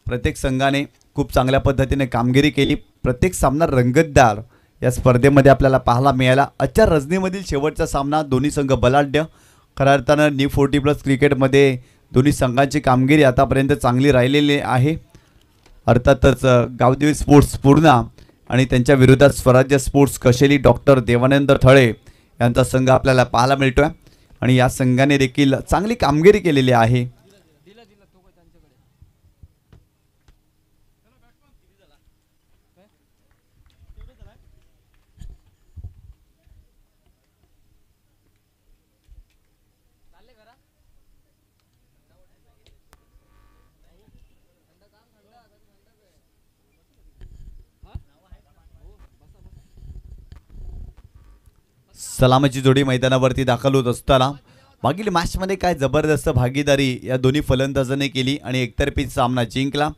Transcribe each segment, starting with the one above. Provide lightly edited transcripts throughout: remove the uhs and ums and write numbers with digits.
प्रत्येक संघाने खूप चांगल्या पद्धतीने कामगिरी केली। प्रत्येक सामना रंगतदार या स्पर्धेमध्ये आपल्याला पाहायला मिळाला। आजच्या रजनीमधील शेवटचा सामना दोन्ही संघ बलाढ्य। खऱ्या अर्थानं नी 40+ क्रिकेटमध्ये दोन्ही संघांची कामगिरी आतापर्यंत चांगली राहिलेली आहे। अर्थातच गावदेवी स्पोर्ट्स पूर्णा आणि त्यांच्या विरोधात स्वराज्य स्पोर्ट्स कशेली डॉक्टर देवानंद थळे यांचा संघ आपल्याला पाहायला मिळतोय आणि या संघाने देखील चांगली कामगिरी केलेली आहे। सलामीची जोडी मैदानावरती दाखल होत असताना मागील मॅचमध्ये काय जबरदस्त भागीदारी या दोन्ही फलंदाजांनी केली आणि एकतर्फी सामना जिंकला।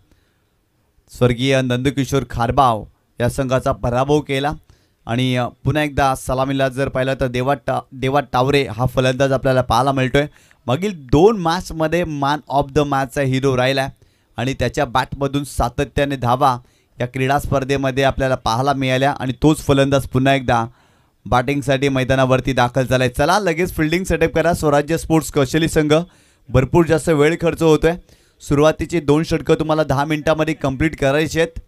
स्वर्गीय नंदकिशोर खारबाव या संघाचा पराभव केला आणि पुन्हा एकदा सलामीला जर पाहिलं तर देवा टावरे हा फलंदाज आपल्याला पाहायला मिळतोय। मागील 2 मॅचमध्ये मॅन ऑफ द मॅचचा हिरो राहिला आणि त्याच्या बॅटमधून सातत्याने धावा या क्रीडा स्पर्धेमध्ये आपल्याला पाहायला मिळाल्या आणि तोच फलंदाज पुन्हा एकदा बॅटिंगसाठी मैदानावरती दाखल झालाय। चला लगेच फिल्डिंग सेटअप करा। स्वराज्य स्पोर्ट्स कौशली संघ भरपूर जास्त वेळ खर्च होतोय। सुरुवातीची 2 षटकं तुम्हाला 10 मिनिटांमध्ये कंप्लीट करायची आहेत,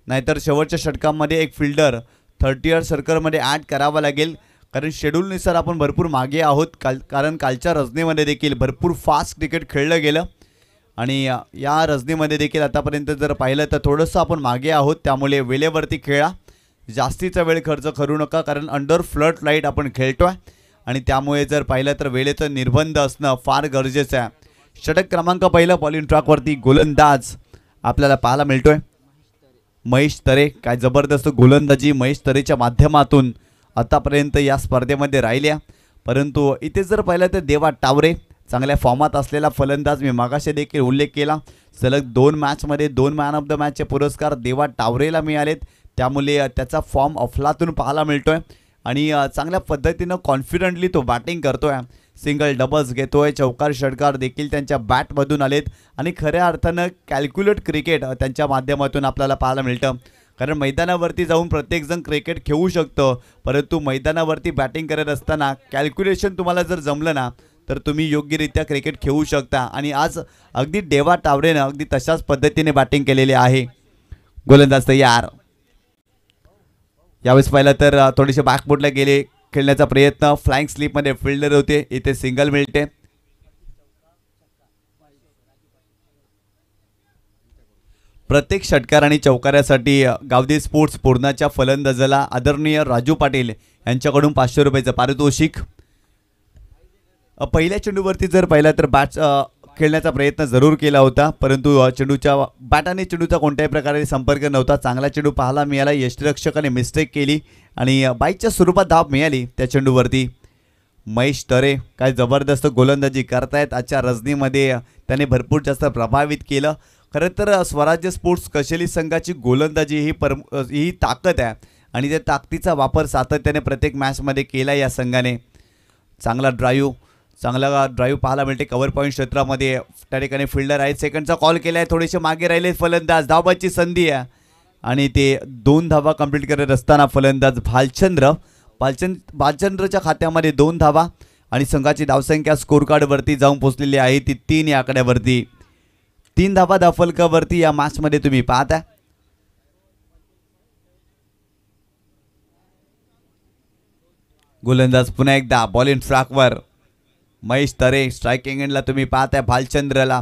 नाहीतर शेवटच्या षटकांमध्ये एक फिल्डर 30 सर्कलमध्ये ॲड करावा लागेल, कारण शेड्यूलनुसार आपण भरपूर मागे आहोत। कारण कालच्या रजनीमध्ये देखील भरपूर फास्ट क्रिकेट खेळलं गेलं आणि या रजनीमध्ये देखील आतापर्यंत जर पाहिलं तर थोडंसं आपण मागे आहोत। त्यामुळे वेळेवरती खेळा, जास्तीचा वेळ खर्च करू नका, कारण अंडर फ्लड लाईट आपण खेळतोय आणि त्यामुळे जर पाहिलं तर वेळेचं निर्बंध असणं फार गरजेचं आहे। षटक क्रमांक पहिला बॉलिंग ट्रॅकवरती गोलंदाज आपल्याला पाहायला मिळतोय महेश तरे। काय जबरदस्त गोलंदाजी महेश तरेच्या माध्यमातून आतापर्यंत या स्पर्धेमध्ये राहिल्या। परंतु इथे जर पाहिलं तर देवा टावरे चांगल्या फॉर्मात असलेला फलंदाज। मी मागाशी देखील उल्लेख केला, सलग 2 मॅचमध्ये 2 मॅन ऑफ द मॅचचे पुरस्कार देवा टावरेला मिळालेत। त्यामुळे त्याचा फॉर्म अफलातून पाहायला मिळतोय आणि चांगल्या पद्धतीनं कॉन्फिडंटली तो बॅटिंग करतोय। सिंगल डबल्स घेतोय, चौकार षटकार देखील त्यांच्या बॅटमधून आलेत आणि खऱ्या अर्थानं कॅल्क्युलेट क्रिकेट त्यांच्या माध्यमातून आपल्याला पाहायला मिळतं। कारण मैदानावरती जाऊन प्रत्येकजण क्रिकेट खेळू शकतं, परंतु मैदानावरती बॅटिंग करत असताना कॅल्क्युलेशन तुम्हाला जर जमलं ना तर तुम्ही योग्यरित्या क्रिकेट खेळू शकता आणि आज अगदी देवा टावरेनं अगदी तशाच पद्धतीने बॅटिंग केलेली आहे। गोलंदाज तयार। यावेळेस पाहिलं तर थोडेसे बॅकफुटला गेले, खेळण्याचा प्रयत्न, फ्लाइंग स्लिपमध्ये फिल्डर होते, इथे सिंगल मिळते। प्रत्येक षटकार आणि चौकारासाठी गावदेवी स्पोर्ट्स पूर्णाच्या फलंदाजाला आदरणीय राजू पाटील यांच्याकडून 500 रुपयाचं पारितोषिक। पहिल्या चेंडूवरती जर पाहिलं तर बॅट खेळण्याचा प्रयत्न जरूर केला होता, परंतु चेंडूच्या बॅटाने चेंडूचा कोणत्याही प्रकारे संपर्क नव्हता। चांगला चेंडू पाहायला मिळाला, यष्टिरक्षकाने मिस्टेक केली आणि बाईकच्या स्वरूपात धाव मिळाली त्या चेंडूवरती। महेश तरे काय जबरदस्त गोलंदाजी करतायत आजच्या रजनीमध्ये, त्याने भरपूर जास्त प्रभावित केलं। खरं तर स्वराज्य स्पोर्ट्स कशेली संघाची गोलंदाजी ही ताकद आहे आणि त्या ताकदीचा वापर सातत्याने प्रत्येक मॅचमध्ये केला या संघाने। चांगला ड्राईव्ह पाहायला मिळते कव्हर पॉईंट क्षेत्रामध्ये। त्या ठिकाणी फिल्डर आहेत, सेकंडचा कॉल केला आहे, थोडेसे मागे राहिले फलंदाज। धावाची संधी आहे आणि ते 2 धावा कंप्लीट करत असताना फलंदाज भालचंद्रच्या खात्यामध्ये 2 धावा आणि संघाची धावसंख्या स्कोर कार्डवरती जाऊन पोहोचलेली आहे ती 3 या आकड्यावरती। 3 धावा धावफलकावरती या मॅचमध्ये तुम्ही पाहता। गोलंदाज पुन्हा एकदा बॉलिंग ट्रॅकवर महेश तरे, स्ट्रायकिंग एंडला तुम्ही पाहताय भालचंद्रला।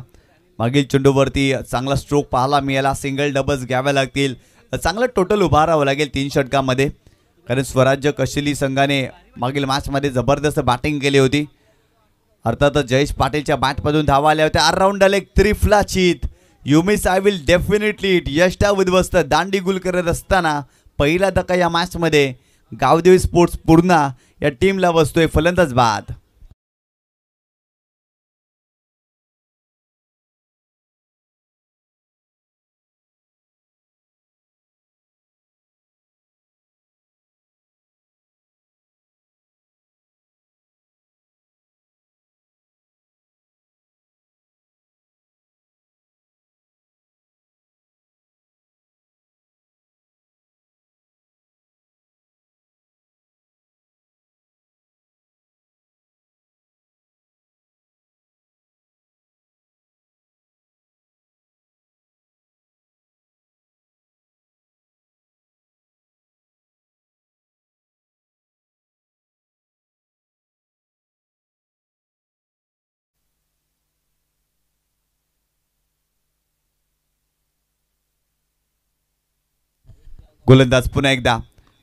मागील चेंडूवरती चांगला स्ट्रोक पाहायला मिळाला, सिंगल डबल्स घ्यावे लागतील, चांगलं टोटल उभारावं लागेल 3 षटकांमध्ये, कारण स्वराज्य कशेली संघाने मागील मॅचमध्ये जबरदस्त बॅटिंग केली होती। अर्थातच जयेश पाटीलच्या बॅटमधून धावा आल्या होत्या। राऊंड आले त्रिफलाचीत, you miss I will definitely it. यष्टा उद्ध्वस्त दांडी गुल करत असताना पहिला धक्का या मॅचमध्ये गावदेवी स्पोर्ट्स पूर्णा या टीमला बसतोय फलंदाज बाद। गोलंदाज पुन्हा एकदा.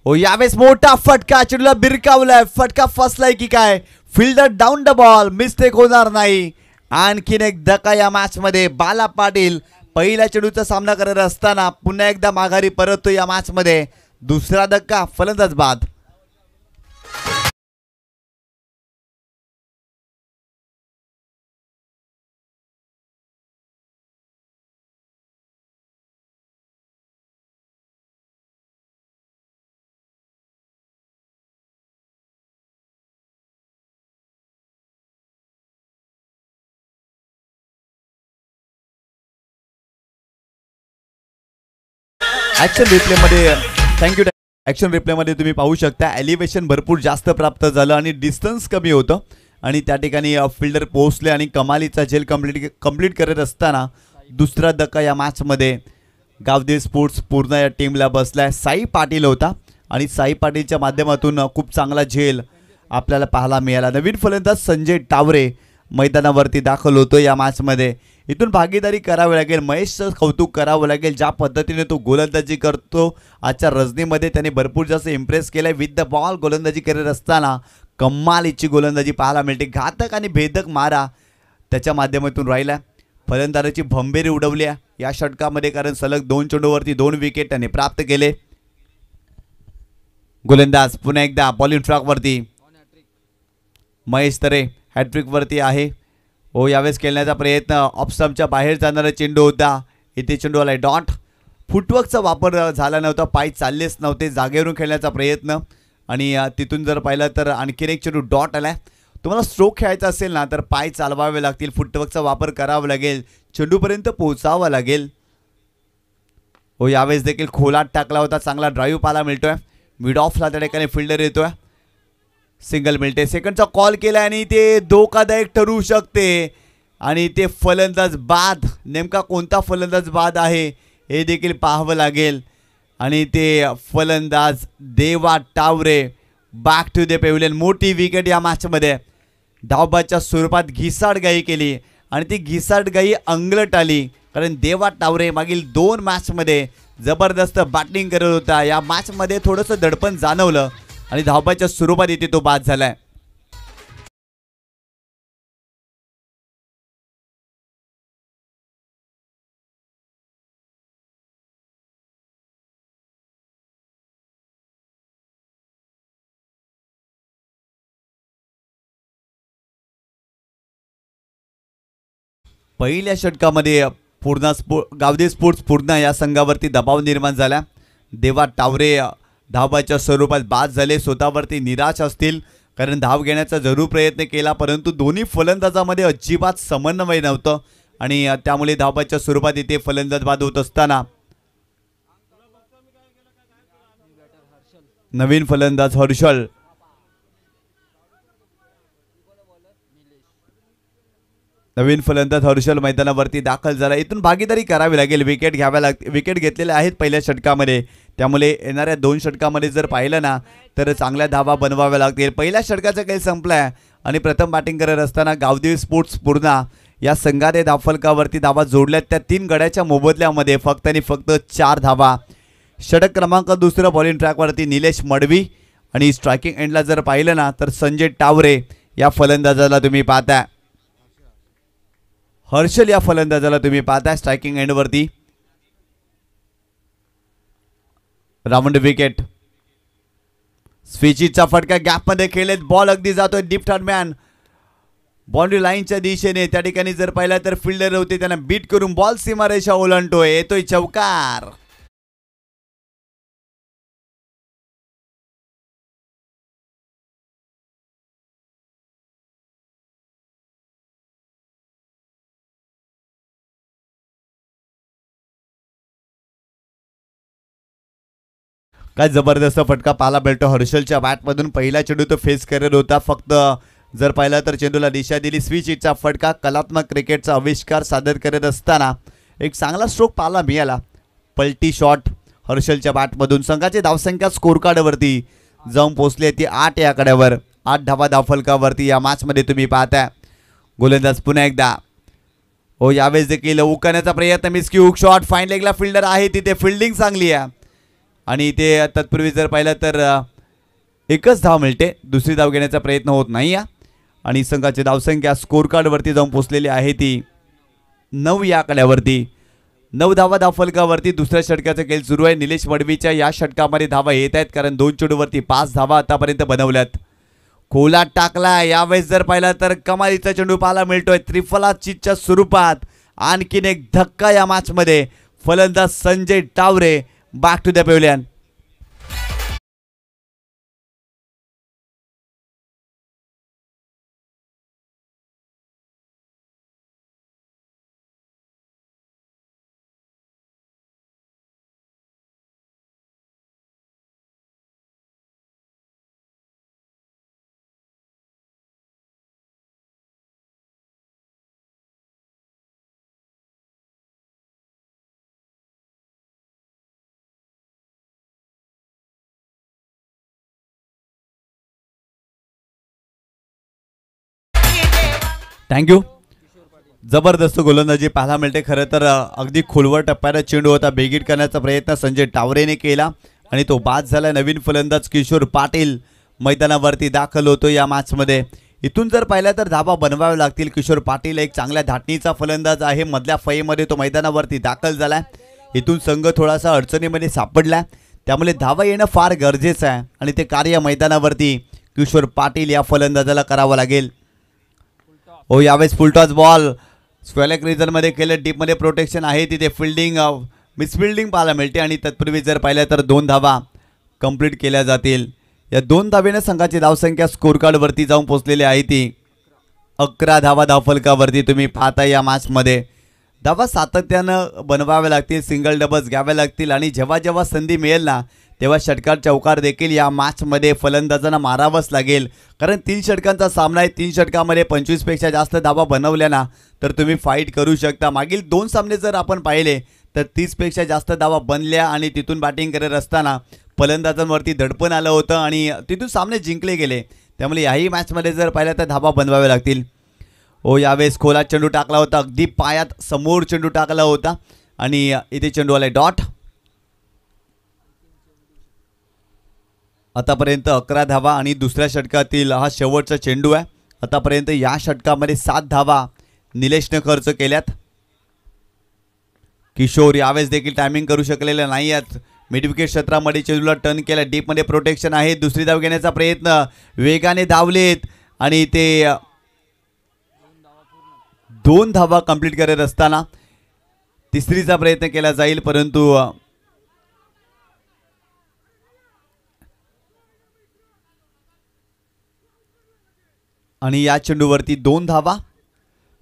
हो यावेळेस मोठा फटका, चेंडूला बिरकावलाय, फटका फसलाय की काय, fielder down the ball, mistake होणार नाही. आणखीन एक धक्का या मॅच मध्ये. बाला पाटील पहिल्या चेंडूचा सामना करत असताना पुन्हा एकदा माघारी परततो या मॅच मध्ये. दुसरा धक्का, फलंदाज बाद. ॲक्शन रिप्लेमध्ये थँक्यू. ॲक्शन रिप्लेमध्ये तुम्ही पाहू शकता एलिव्हेशन भरपूर जास्त प्राप्त झालं आणि डिस्टन्स कमी होतं आणि त्या ठिकाणी फिल्डर पोहोचले आणि कमालीचा झेल कंप्लीट करत असताना दुसरा धक्का या मॅचमध्ये गावदेवी स्पोर्ट्स पूर्ण या टीमला बसलाय. साई पाटील होता आणि साई पाटीलच्या माध्यमातून खूप चांगला झेल आपल्याला पाहायला मिळाला. नवीन फलंदाज संजय टावरे मैदानावरती दाखल होतो या मॅचमध्ये. इथून भागीदारी करावी लागेल, महेशचं कौतुक करावं लागेल. ज्या पद्धतीने तो गोलंदाजी करतो आजच्या रजनीमध्ये त्याने भरपूर जास्त इम्प्रेस केलं आहे. विथ द बॉल गोलंदाजी करत असताना कमालीची गोलंदाजी पाहायला मिळते. घातक आणि भेदक मारा त्याच्या माध्यमातून राहिला. फलंदाजाची भंभेरी उडवली या षटकामध्ये, कारण सलग 2 चेंडूवरती 2 विकेट त्याने प्राप्त केले. गोलंदाज पुन्हा एकदा बॉलिंग ट्रॅकवरती. महेश तरे हॅट्रिकवरती आहे. हो यावेळेस खेळण्याचा प्रयत्न, ऑफस्टंपच्या बाहेर जाणारा चेंडू होता. इथे चेंडू आलाय डॉट. फुटवर्कचा वापर झाला नव्हता, पाय चाललेच नव्हते. जागेवरून खेळण्याचा प्रयत्न आणि तिथून जर पाहिलं तर आणखीन एक चेंडू डॉट आलाय. तुम्हाला स्ट्रोक खेळायचा असेल ना तर पाय चालवावे लागतील, फुटवर्कचा वापर करावा लागेल, चेंडूपर्यंत पोहोचावा लागेल. हो यावेळेस देखील खोलात टाकला होता. चांगला ड्राईव्ह पाहायला मिळतोय. मिड ऑफला त्या ठिकाणी फिल्डर येतोय. सिंगल मिळते. सेकंडचा कॉल केला आणि ते धोकादायक ठरू शकते आणि ते फलंदाज बाद. नेमका कोणता फलंदाज बाद आहे हे देखील पाहावं लागेल. आणि ते फलंदाज देवा Taware back to the pavilion. मोठी विकेट या मॅचमध्ये. धावबाच्या स्वरूपात घिसाडगाई केली आणि ती घिसाडगाई अंगलट आली, कारण देवा टावरे मागील 2 मॅचमध्ये जबरदस्त बॅटिंग करत होता. या मॅचमध्ये थोडंसं दडपण जाणवलं आणि धावबाच्या स्वरूपात इथे तो बाद झालाय. पहिल्या षटकामध्ये गावदेवी स्पोर्ट्स पूर्ण या संघावरती दबाव निर्माण झाला. देवा टावरे धावाच्या स्वरूपात बाद झाले. स्वतःवरती निराश असतील, कारण धाव घेण्याचा जरूर प्रयत्न केला, परंतु दोन्ही फलंदाजामध्ये अजिबात समन्वय नव्हतं आणि त्यामुळे धावाच्या स्वरूपात इथे फलंदाज बाद होत असताना नवीन फलंदाज हर्षल मैदानावरती दाखल झाला. इथून भागीदारी करावी लागेल, विकेट घ्याव्या लागते. विकेट घेतलेले आहेत पहिल्या षटकामध्ये, त्यामुळे येणाऱ्या 2 षटकामध्ये जर पाहिलं ना तर चांगल्या धावा बनवाव्या लागतील. पहिल्या षटकाचा खेळ संपलाय आणि प्रथम बॅटिंग करत असताना गावदेवी स्पोर्ट्स पूर्ण या संघाने धावफलकावरती धावा जोडल्यात. त्या 3 गड्याच्या मोबदल्यामध्ये फक्त आणि फक्त 4 धावा. षटक क्रमांक 2 बॉलिंग ट्रॅकवरती निलेश मडवी आणि स्ट्रायकिंग एंडला जर पाहिलं ना तर संजय टावरे या फलंदाजाला तुम्ही पाहताय. हर्षल या फलंदाजाला तुम्ही पाहताय स्ट्रायकिंग एंडवरती. Round wicket. स्विचचा फटका गॅपमध्ये खेळलेत. बॉल अगदी जातोय डीप थर्डमॅन बाउंड्री लाईनच्या दिशेने. त्या ठिकाणी जर पाहिलं तर फिल्डर होते, त्यांना बीट करून बॉल सीमारेषा ओलांडतोय. येतोय चौकार. काय जबरदस्त फटका पाहायला मिळतो हर्षलच्या बॅटमधून. पहिला चेंडू तो फेस करत होता, फक्त जर पाहिला तर चेंडूला दिशा दिली. स्विच हिटचा फटका कलात्मक क्रिकेटचा आविष्कार सादर करत असताना एक चांगला स्ट्रोक पाहायला मिळाला. पलटी शॉट हर्षलच्या बॅटमधून. संघाची धावसंख्या स्कोर कार्डवरती जाऊन पोहोचली ती 8 या आकड्यावर. 8 धावा धावफलकावरती या मॅचमध्ये तुम्ही पाहताय. गोलंदाज पुन्हा एकदा. हो यावेळेस देखील उकरण्याचा प्रयत्न, मिस की हुक शॉट. फाईन लेगला फिल्डर आहे तिथे, फिल्डिंग चांगली आहे. आणि ते तत्पूर्वी जर पाहिलं तर एकच धाव मिळते, दुसरी धाव घेण्याचा प्रयत्न होत नाही या आणि संघाची धावसंख्या स्कोर कार्डवरती जाऊन पोहोचलेली आहे ती 9 या आकड्यावरती. 9 धावा धावफलकावरती दुसऱ्या षटकाचा खेळ सुरू आहे. निलेश वडवीच्या या षटकामध्ये धावा येत आहेत कारण 2 चेंडूवरती 5 धावा आतापर्यंत बनवल्यात. खोलात टाकला, यावेळेस जर पाहिला तर कमालीचा चेंडू पाहायला मिळतोय त्रिफलाचीच्या स्वरूपात. आणखीन एक धक्का या मॅचमध्ये. फलंदाज Sanjay Taware back to the pavilion. Thank you. जबरदस्त गोलंदाजी पाहायला मिळते. खरं तर अगदी खोलवर टप्प्याला चेंडू होता, बेगीट करण्याचा प्रयत्न संजय टावरेने केला आणि तो बाद झाला. नवीन फलंदाज किशोर पाटील मैदानावरती दाखल होतो या मॅचमध्ये. इथून जर पाहिलं तर धाबा बनवावे लागतील. किशोर पाटील एक चांगल्या धाटणीचा फलंदाज आहे. मधल्या फळीमध्ये तो मैदानावरती दाखल झालाय. इथून संघ थोडासा अडचणीमध्ये सापडलाय, त्यामुळे धावा येणं फार गरजेचं आहे आणि ते कार्य मैदानावरती किशोर पाटील या फलंदाजाला करावं लागेल. हो, यावेळेस फुलटॉस बॉल स्क्वेअर रिजनमध्ये केलं. डीपमध्ये प्रोटेक्शन आहे, तिथे फिल्डिंग मिसफिल्डिंग पाहायला मिळते आणि तत्पूर्वी जर पाहिलं तर 2 धावा कंप्लीट केल्या जातील. या 2 धावेने संघाची धावसंख्या स्कोर कार्डवरती जाऊन पोहोचलेली आहे ती 11 धावा धावफलकावरती. तुम्ही पाहता या मॅचमध्ये धावा सातत्यानं बनवाव्या लागतील, सिंगल डबल्स घ्याव्या लागतील आणि जेव्हा जेव्हा संधी मिळेल ना तेव्हा षटकार चौकार देखील या मॅचमध्ये फलंदाजांना मारावंच लागेल. कारण 3 षटकांचा सामना आहे. 3 षटकामध्ये 25 पेक्षा जास्त धावा बनवल्या ना तर तुम्ही फाईट करू शकता. मागील 2 सामने जर आपण पाहिले तर 30 पेक्षा जास्त धावा बनल्या आणि तिथून बॅटिंग करत असताना फलंदाजांवरती दडपण आलं होतं आणि तिथून सामने जिंकले गेले. त्यामुळे याही मॅचमध्ये जर पाहिलं तर धावा बनवाव्या लागतील. हो, यावेळेस खोलात चेंडू टाकला होता, अगदी पायात समोर चेंडू टाकला होता आणि इथे चेंडू आलाय डॉट. आतापर्यंत 11 धावा आणि दुसऱ्या षटकातील हा शेवटचा चेंडू आहे. आतापर्यंत या षटकामध्ये 7 धावा निलेशने खर्च केल्यात. किशोर यावेळेस देखील टायमिंग करू शकलेलं नाही आहेत. मिडविकेट क्षेत्रामध्ये चेंडूला टर्न केला, डीपमध्ये प्रोटेक्शन आहे. दुसरी धाव घेण्याचा प्रयत्न, वेगाने धावलेत आणि ते 2 धावा कंप्लीट करत असताना तिसरीचा प्रयत्न केला जाईल, परंतु आणि या चेंडूवरती 2 धावा.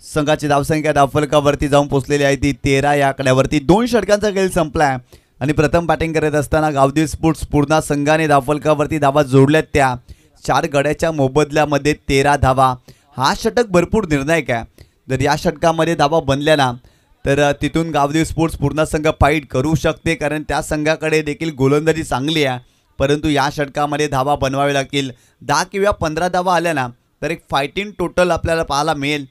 संघाची धावसंख्या धावफलकावरती जाऊन पोहोचलेली आहे ती 13 या आकड्यावरती. 2 षटकांचा खेळ संपलाय आणि प्रथम बॅटिंग करत असताना गावदेवी स्पोर्ट्स पूर्ण संघाने धावफलकावरती धावा जोडल्यात त्या 4 गड्याच्या मोबदल्यामध्ये 13 धावा. हा षटक भरपूर निर्णायक आहे. जर या षटकामध्ये धावा बनल्या ना तर तिथून गावदेवी स्पोर्ट्स पूर्ण संघ फाईट करू शकते, कारण त्या संघाकडे देखील गोलंदाजी चांगली आहे. परंतु या षटकामध्ये धावा बनवावे लागतील. 10 किंवा 15 धावा आल्या ना तर एक फायटिंग टोटल आपल्याला पाहायला मिळेल.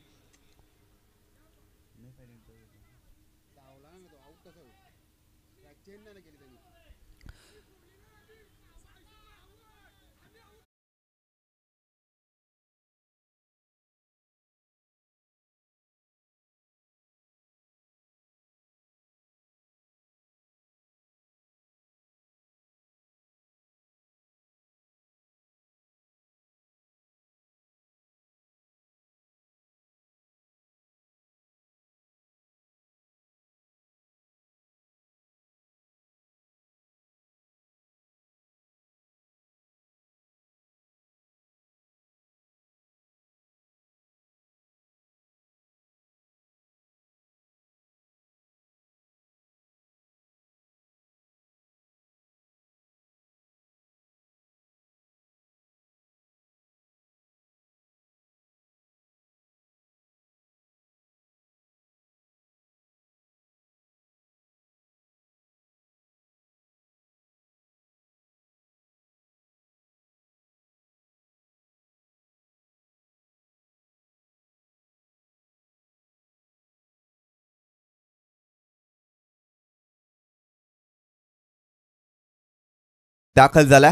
दाखल झाला.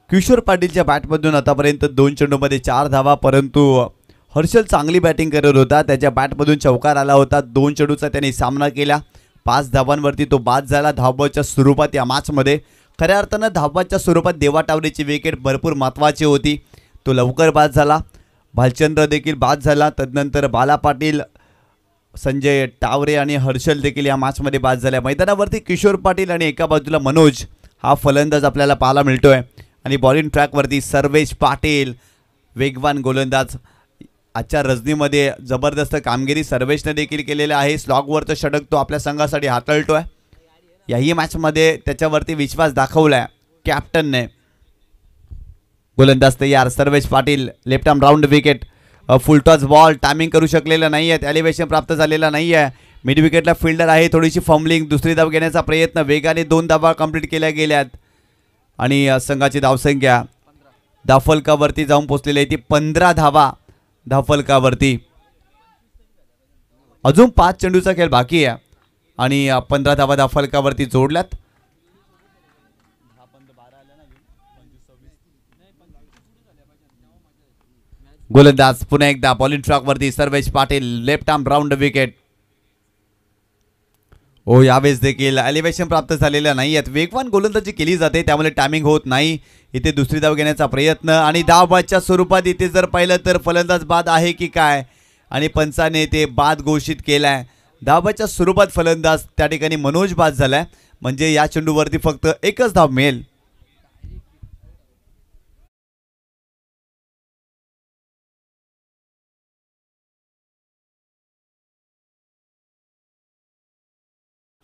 किशोर पाटीलच्या बॅटमधून आतापर्यंत 2 चेंडूमध्ये 4 धावा, परंतु हर्षल चांगली बॅटिंग करत होता. त्याच्या बॅटमधून चौकार आला होता. 2 चेंडूचा त्याने सामना केला. 5 धावांवरती तो बाद झाला धावाच्या स्वरूपात. या मॅचमध्ये खऱ्या अर्थानं धावाच्या स्वरूपात देवा टावरेची विकेट भरपूर महत्त्वाची होती. तो लवकर बाद झाला. भालचंद्र देखील बाद झाला. तदनंतर बाला पाटील, संजय टावरे आणि हर्षल देखील या मॅचमध्ये बाद झाल्या. मैदानावरती किशोर पाटील आणि एका बाजूला मनोज हा फलंदाज आपल्याला पाहायला मिळतोय. आणि बॉलिंग ट्रॅकवरती सर्वेश पाटील, वेगवान गोलंदाज. आजच्या रजनीमध्ये जबरदस्त कामगिरी सर्वेशने देखील केलेली आहे. स्लॉगवरचं षटक तो आपल्या संघासाठी हाताळतोय. याही मॅचमध्ये त्याच्यावरती विश्वास दाखवलाय कॅप्टनने. गोलंदाज तयार Sarvesh Patil. Left arm round wicket. Full toss ball. Timing करू शकलेला नाही आहे. एलिव्हेशन प्राप्त झालेला नाही आहे. मिड विकेटला फिल्डर आहे. थोडीशी फॉर्मलिंग. दुसरी धाव घेण्याचा प्रयत्न. वेगाने 2 धावा कंप्लीट केल्या गेल्यात. आणि संघाची धावसंख्या धावफलकावरती जाऊन पोहोचलेली आहे ती 15 धावा धावफलकावरती. अजून 5 चेंडूचा खेळ बाकी आहे आणि 15 धावा धावफलकावरती जोडल्यात. गोलंदाज पुन्हा एकदा बॉलिंग ट्रॅकवरती Sarvesh Patil. Left arm round wicket. हो, यावेळेस देखील एलिव्हेशन प्राप्त झालेलं नाही आहेत. वेगवान गोलंदाजी केली जाते त्यामुळे टायमिंग होत नाही. इथे दुसरी धाव घेण्याचा प्रयत्न आणि धावबादच्या स्वरूपात इथे जर पाहिलं तर फलंदाज बाद आहे की काय, आणि पंचाने ते बाद घोषित केलाय. धावबादच्या स्वरूपात फलंदाज त्या ठिकाणी मनोज बाद झालाय. म्हणजे या चेंडूवरती फक्त एकच धाव मिळेल.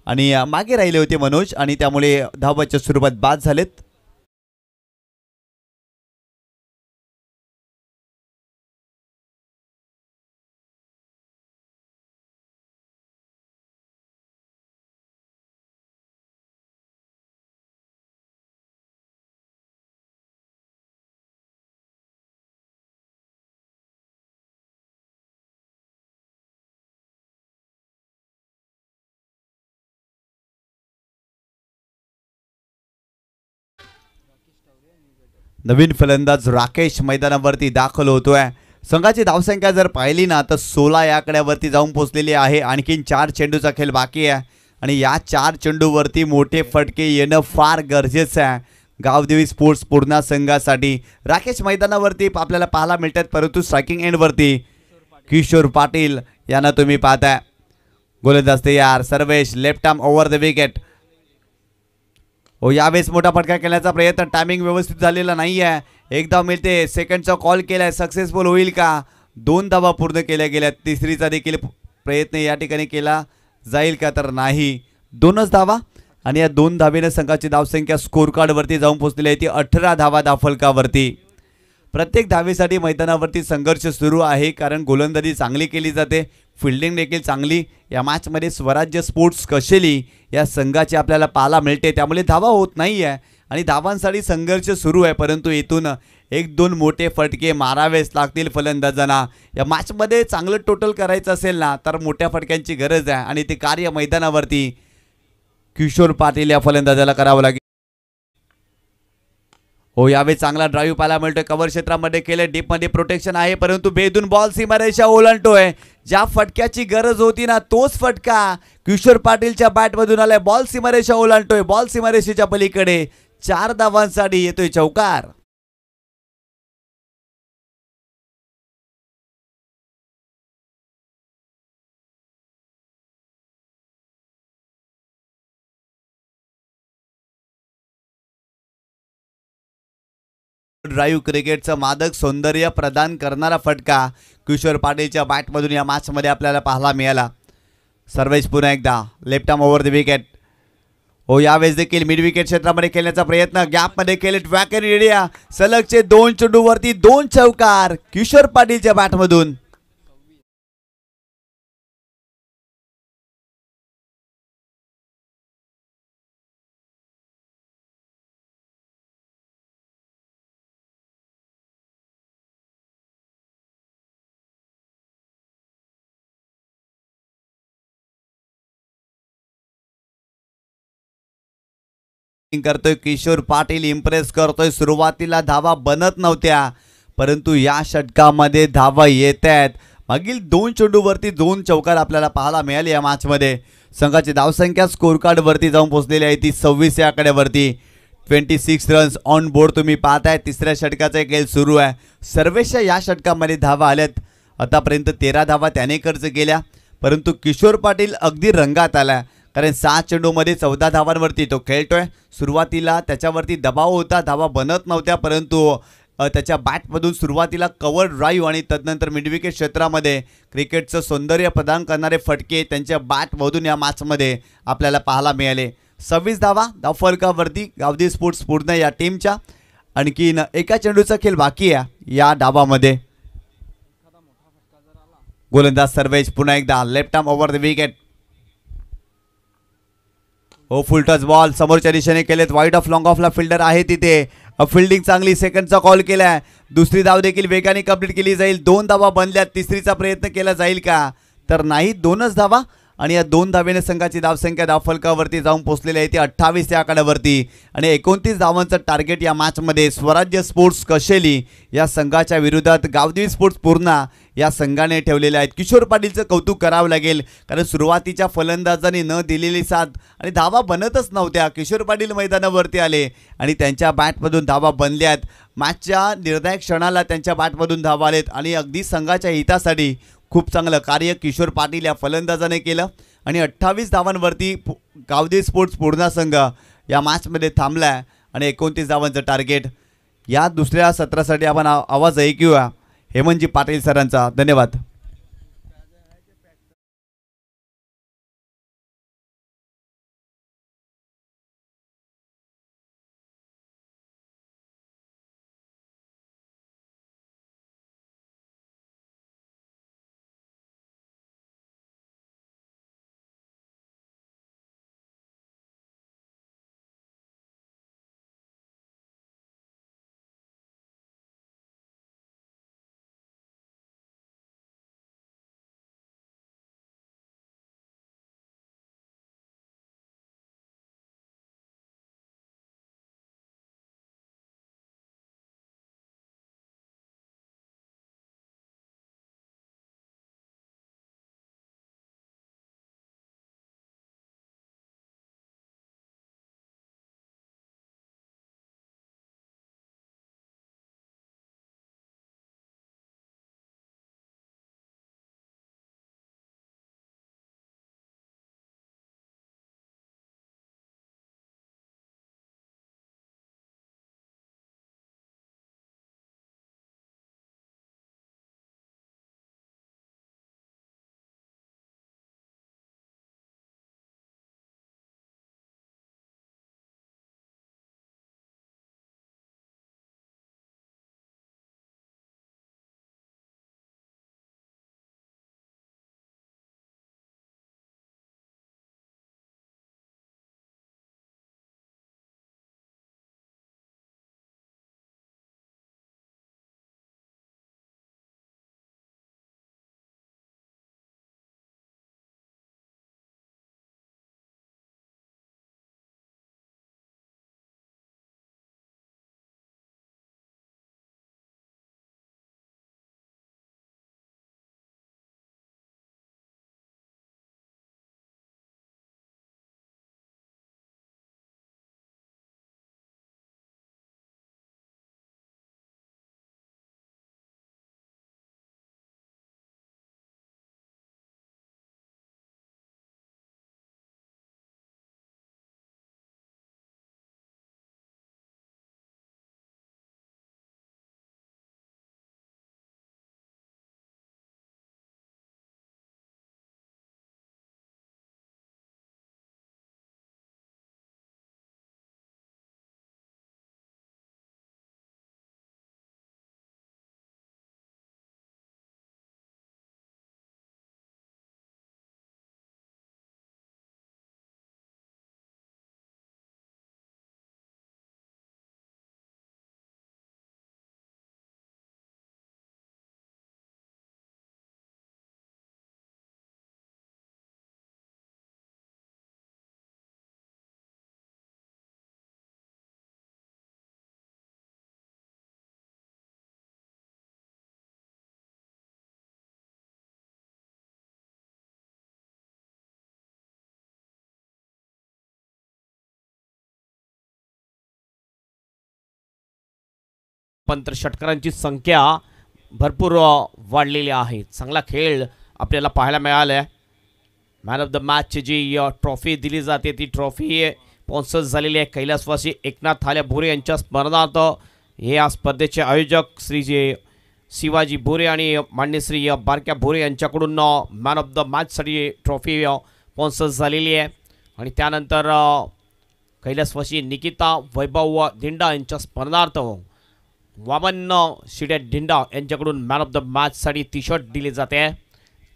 आणि मागे राहिले होते मनोज आणि त्यामुळे धावबादच्या स्वरूपात बाद झालेत. नवीन फलंदाज राकेश मैदानावरती दाखल होतोय. संघाची धावसंख्या जर पाहिली ना तर 16 या आकड्यावरती जाऊन पोहोचलेली आहे. आणखीन 4 चेंडूचा खेळ बाकी आहे आणि या 4 चेंडूवरती मोठे फटके येणं फार गरजेचं आहे गावदेवी स्पोर्ट्स पूर्णा संघासाठी. राकेश मैदानावरती आपल्याला पाहायला मिळतात, परंतु स्ट्रायकिंग एंडवरती किशोर पाटील यांना तुम्ही पाहताय. गोलंदाज तयार Sarvesh. Left arm over the wicket. हो, यावेळेस मोठा फटका केल्याचा प्रयत्न. टायमिंग व्यवस्थित झालेला नाही आहे. एक धाव मिळते. सेकंडचा कॉल केलाय. सक्सेसफुल होईल का? 2 धावा पूर्ण केल्या गेल्या. तिसरीचा देखील प्रयत्न या ठिकाणी केला जाईल का, तर नाही. 2च धावा आणि या 2 धावेने संघाची धावसंख्या स्कोर कार्डवरती जाऊन पोहोचलेली आहे ती 18 धावा धावफलकावरती. प्रत्येक धावेसाठी मैदानावरती संघर्ष सुरू आहे, कारण गोलंदाजी चांगली केली जाते, फिल्डिंग देखील चांगली. या मॅचमध्ये स्वराज्य स्पोर्ट्स कशेली या संघाची आपल्याला पाहायला मिळते. त्यामुळे धावा होत नाही आहे आणि धावांसाठी संघर्ष सुरू आहे, परंतु इथून 1-2 मोठे फटके मारावेच लागतील फलंदाजांना. या मॅचमध्ये चांगलं टोटल करायचं असेल ना तर मोठ्या फटक्यांची गरज आहे आणि ते कार्य मैदानावरती किशोर पाटील या फलंदाजाला करावं लागेल. हो, यावेळी चांगला ड्राईव्ह पाहायला मिळतोय. कव्हर क्षेत्रामध्ये केले. डीपमध्ये प्रोटेक्शन आहे, परंतु बेदून बॉल सीमारेषा ओलांडतोय. ज्या फटक्याची गरज होती ना तोच फटका किशोर पाटीलच्या बॅटमधून आलाय. बॉल सीमारेषा ओलांडतोय. बॉल सीमारेषेच्या पलीकडे 4 धावांसाठी येतोय चौकार. ड्राईव्ह क्रिकेटचं मादक सौंदर्य प्रदान करणारा फटका किशोर पाटीलच्या बॅटमधून या मॅचमध्ये आपल्याला पाहायला मिळाला. सर्वेश पुन्हा एकदा. Left arm over the wicket. हो, यावेळेस देखील मिड विकेट क्षेत्रामध्ये खेळण्याचा प्रयत्न. गॅपमध्ये केले. ट्वॅकर एरिया. सलगचे 2 चेंडूवरती 2 चौकार किशोर पाटीलच्या बॅटमधून. करतोय किशोर पाटील, इम्प्रेस करतोय. सुरुवातीला धावा बनत नव्हत्या, परंतु या षटकामध्ये धावा येत आहेत. मागील 2 चेंडूवरती 2 चौकार आपल्याला पाहायला मिळाले या मॅचमध्ये. संघाची धावसंख्या स्कोर कार्डवरती जाऊन पोहोचलेली आहे ती 26 या आकड्यावरती. 26 रन्स ऑन बोर्ड तुम्ही पाहताय. तिसऱ्या षटकाचा एक खेळ सुरू आहे. सर्वेच्या या षटकामध्ये धावा आल्यात. आतापर्यंत 13 धावा त्याने खर्च केल्या, परंतु किशोर पाटील अगदी रंगात आला, कारण 6 चेंडूमध्ये 14 धावांवरती तो खेळतोय. सुरुवातीला त्याच्यावरती दबाव होता, धावा बनत नव्हत्या, परंतु त्याच्या बॅटमधून सुरुवातीला कव्हर ड्राईव्ह आणि तदनंतर मिडविकेट क्षेत्रामध्ये क्रिकेटचं सौंदर्य प्रदान करणारे फटके त्यांच्या बॅटमधून या मॅचमध्ये आपल्याला पाहायला मिळाले. 26 धावा धावफलकावरती गावदी स्पोर्ट्स पूर्ण या टीमच्या. आणखीन एका चेंडूचा खेळ बाकी आहे या डावामध्ये. गोलंदाज सर्वेश पुन्हा एकदा left arm over the wicket. हो, फुल टच बॉल समोरच्या दिशेने केलेत. वाईड ऑफ लॉंग ऑफला फिल्डर आहे तिथे. फिल्डिंग चांगली, सेकंडचा कॉल केलाय. दुसरी धाव देखील वेगाने कंप्लीट केली जाईल. 2 धावा बनल्यात. तिसरीचा प्रयत्न केला जाईल का, तर नाही, 2च धावा. आणि या 2 धावेने संघाची धावसंख्या धावफलकावरती जाऊन पोहोचलेली आहे ती 28 या आकड्यावरती. आणि 29 धावांचं टार्गेट या मॅचमध्ये स्वराज्य स्पोर्ट्स कशेली या संघाच्या विरोधात गावदेवी स्पोर्ट्स पूर्णा या संघाने ठेवलेले आहेत. किशोर पाटीलचं कौतुक करावं लागेल, कारण सुरुवातीच्या फलंदाजांनी न दिलेली साथ आणि धावा बनतच नव्हत्या. किशोर पाटील मैदानावरती आले आणि त्यांच्या बॅटमधून धावा बनल्यात. मॅचच्या निर्णायक क्षणाला त्यांच्या बॅटमधून धावा आलेत आणि अगदी संघाच्या हितासाठी खूप चांगलं कार्य किशोर पाटील या फलंदाजाने केलं. आणि 28 धावांवरती गावदेवी स्पोर्ट्स पूर्णा संघ या मॅचमध्ये थांबला आहे आणि 29 धावांचं टार्गेट. या दुसऱ्या सत्रासाठी आपण आवाज ऐकूया हेमंतजी पाटील सरांचा. धन्यवाद. पण तर षटकारांची संख्या भरपूर वाढलेली आहे. चांगला खेळ आपल्याला पाहायला मिळाला. मॅन ऑफ द मॅचची जी ट्रॉफी दिली जाते ती ट्रॉफी स्पॉन्सर झालेली आहे कैलासवासी एकनाथ थाल्या भोरे यांच्या स्मरणार्थ. या स्पर्धेचे आयोजक श्री जे शिवाजी भोरे आणि मान्य श्री बारक्या भोरे यांच्याकडून मॅन ऑफ द मॅचसाठी ट्रॉफी स्पॉन्सर झालेली आहे. आणि त्यानंतर कैलासवासी निकिता वैभव धिंडा यांच्या स्मरणार्थ वामन शिड्या धिंडा यांच्याकडून मॅन ऑफ द मॅचसाठी टी शर्ट दिले जाते.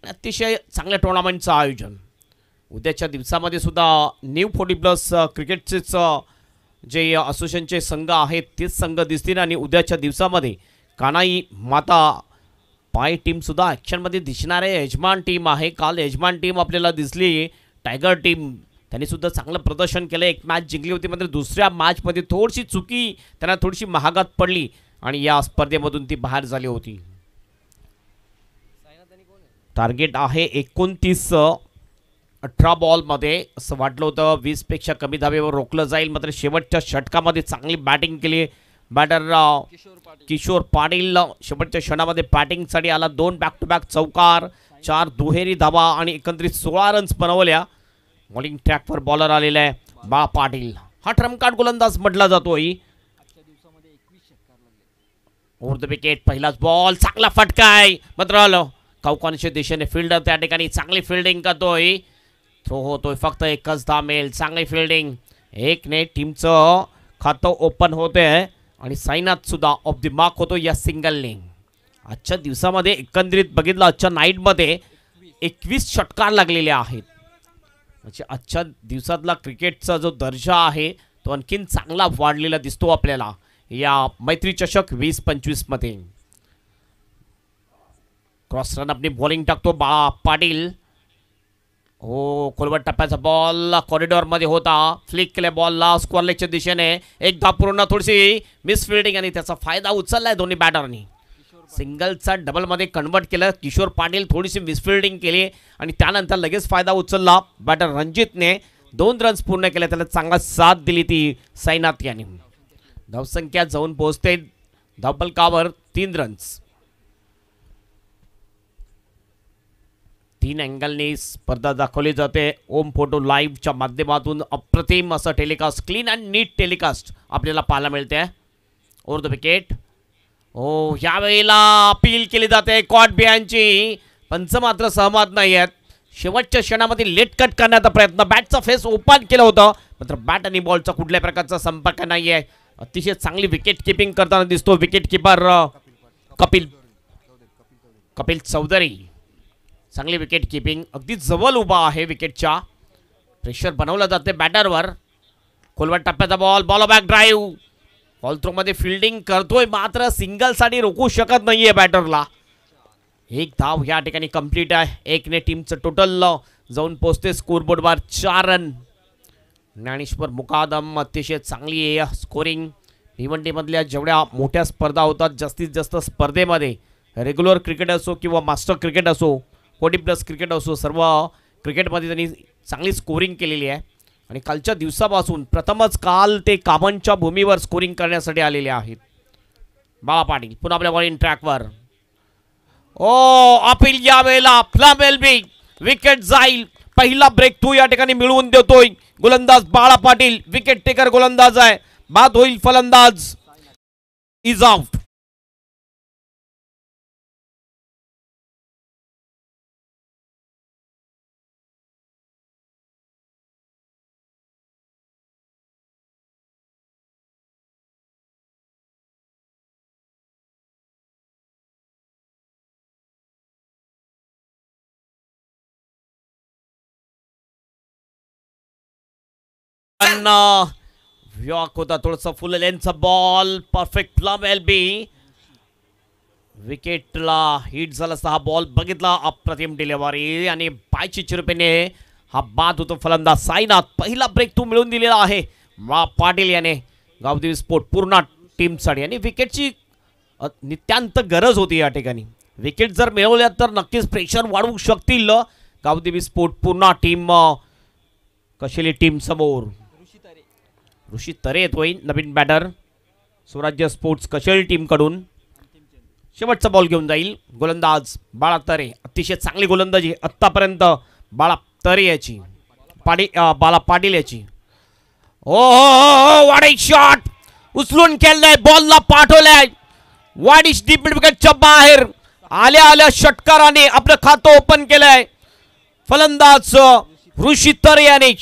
अतिशय चांगल्या टुर्नामेंटचं आयोजन. उद्याच्या दिवसामध्ये सुद्धा न्यू 40+ क्रिकेटचेच जे असोसिएशनचे संघ आहेत तेच संघ दिसतील. आणि उद्याच्या दिवसामध्ये कानाई माता पाय टीमसुद्धा ॲक्शनमध्ये दिसणार आहे. यजमान टीम आहे. काल यजमान टीम आपल्याला दिसली टायगर टीम. त्यांनीसुद्धा चांगलं प्रदर्शन केलं. एक मॅच जिंकली होती मात्र दुसऱ्या मॅचमध्ये थोडीशी चुकी त्यांना थोडीशी महागात पडली आणि या स्पर्धेमधून ती बाहेर झाली होती. टार्गेट आहे 29. 18 बॉलमध्ये असं वाटलं होतं 20पेक्षा कमी धावेवर रोखलं जाईल मात्र शेवटच्या षटकामध्ये चांगली बॅटिंग केली बॅटर किशोर पाटील. शेवटच्या क्षणामध्ये बॅटिंगसाठी आला. 2 बॅक टू बॅक चौकार, 4 दुहेरी धावा आणि एकंदरीत 16 रन्स बनवल्या. बॉलिंग ट्रॅकवर बॉलर आलेला आहे बा पाटील. हा ट्रम्पकार्ड गोलंदाज म्हटला जातोय. ओव्हर द विकेट पहिलाच बॉल चांगला फटकाय मात्र कौकांच्या दिशेने फिल्डर त्या ठिकाणी चांगली फिल्डिंग करतोय. थ्रो होतोय फक्त एकच धामेल. चांगली फिल्डिंग. 1ने टीमचं खातं ओपन होते आणि साईनाथ सुद्धा ऑफ द मार्क होतो या सिंगलने. आजच्या दिवसामध्ये एकंदरीत बघितलं आजच्या नाईटमध्ये 21 षटकार लागलेले आहेत. म्हणजे आजच्या दिवसातला क्रिकेटचा जो दर्जा आहे तो आणखीन चांगला वाढलेला दिसतो आपल्याला या मैत्री चषक 2025 मध्ये. क्रॉस रन आपली बॉलिंग टाकतो बा पाटील. हो खोलवर टप्प्याचा बॉल कॉरिडॉरमध्ये होता. फ्लिक केल्या बॉलला स्क्वेअरलेगच्या दिशेने एकदा पूर्ण थोडीशी मिसफिल्डिंग आणि त्याचा फायदा उचललाय दोन्ही बॅटरनी. सिंगलचा डबलमध्ये कन्वर्ट केलं. किशोर पाटील थोडीशी मिसफिल्डिंग केली आणि त्यानंतर लगेच फायदा उचलला बॅटर रणजितने. 2 रन्स पूर्ण केले. त्याला चांगला साथ दिली ती साईनाथ यांनी. धावसंख्या जाऊन पोहोचते धावफलकावर 3 रन्स. 3 अँगलनी स्पर्धा दाखवली जाते. ओम फोटो लाईव्हच्या माध्यमातून अप्रतिम असं telecast clean and neat telecast आपल्याला पाहायला मिळते. Over the wicket. हो यावेळेला अपील केली जाते कॉट बिहाइंडची. पंच मात्र सहमत नाही आहेत. शेवटच्या क्षणामध्ये लेट कट करण्याचा प्रयत्न. बॅटचा फेस ओपन केलं होतं मात्र बॅट आणि बॉलचा कुठल्या प्रकारचा संपर्क नाही आहे. अतिशय चांगली विकेट किपिंग करताना दिसतो विकेट किपर कपिल चौधरी. चांगली विकेट किपिंग. अगदी जवळ उभा आहे विकेटच्या. प्रेशर बनवलं जाते बॅटरवर. खोलवर टप्प्याचा ball ball back drive. Ball थ्रोमध्ये फिल्डिंग करतोय मात्र सिंगलसाठी रोखू शकत नाहीये बॅटरला. 1 धाव या ठिकाणी कंप्लीट आहे. 1ने टीमचं टोटल जाऊन पोहोचते स्कोरबोर्डवर 4 रन. ज्ञानेश्वर मुकादम अतिशय चांगली आहे स्कोरिंग. भिवंडीमधल्या जेवढ्या मोठ्या स्पर्धा होतात जास्तीत जास्त स्पर्धेमध्ये रेग्युलर क्रिकेट असो किंवा मास्टर क्रिकेट असो 40+ क्रिकेट असो सर्व क्रिकेटमध्ये त्यांनी चांगली स्कोरिंग केलेली आहे. आणि कालच्या दिवसापासून प्रथमच काल ते कामनच्या भूमीवर स्कोरिंग करण्यासाठी आलेले आहेत. बाळा पाटील पुन्हा आपल्या बॉलिंग ट्रॅकवर. ओ अपील यावेळेला फ्लॅमेल बी विकेट जाईल. पहिला ब्रेक थ्रू या ठिकाणी मिळवून देतोय गोलंदाज बाळा पाटील. विकेट टेकर गोलंदाज आहे. बाद होईल फलंदाज इज आउट. व्याक होता थोडंसं फुल लेनचा ball. Perfect plum L B. विकेटला हिट झाला असता हा बॉल बघितला. अप्रतिम डिलिव्हरी आणि पायची चिरपेने हा बाद होतो फलंदाज साईनाथ. पहिला ब्रेक तो मिळवून दिलेला आहे पाटील याने गावदेवी स्पोर्ट पूर्ण टीमसाठी. आणि विकेटची नित्यांत गरज होती या ठिकाणी. विकेट जर मिळवल्या तर नक्कीच प्रेशर वाढवू शकतील गावदेवी स्पोर्ट पूर्ण टीम. कशेली टीम समोर ऋषी तरे येतोय नवीन बॅटर. स्वराज्य स्पोर्ट्स कशेळी टीम कडून शेवटचा बॉल घेऊन जाईल गोलंदाज बाळा तरे. अतिशय चांगली गोलंदाजी आतापर्यंत बाळा तरे याची बाला पाटील याची. ओ वाईड शॉट उचलून खेळलाय, बॉलला पाठवलाय वाईड डीप विकेटच्या बाहेर. आल्या षटकाराने आपलं खातं ओपन केलंय. फलंदाज ऋषी तरे याने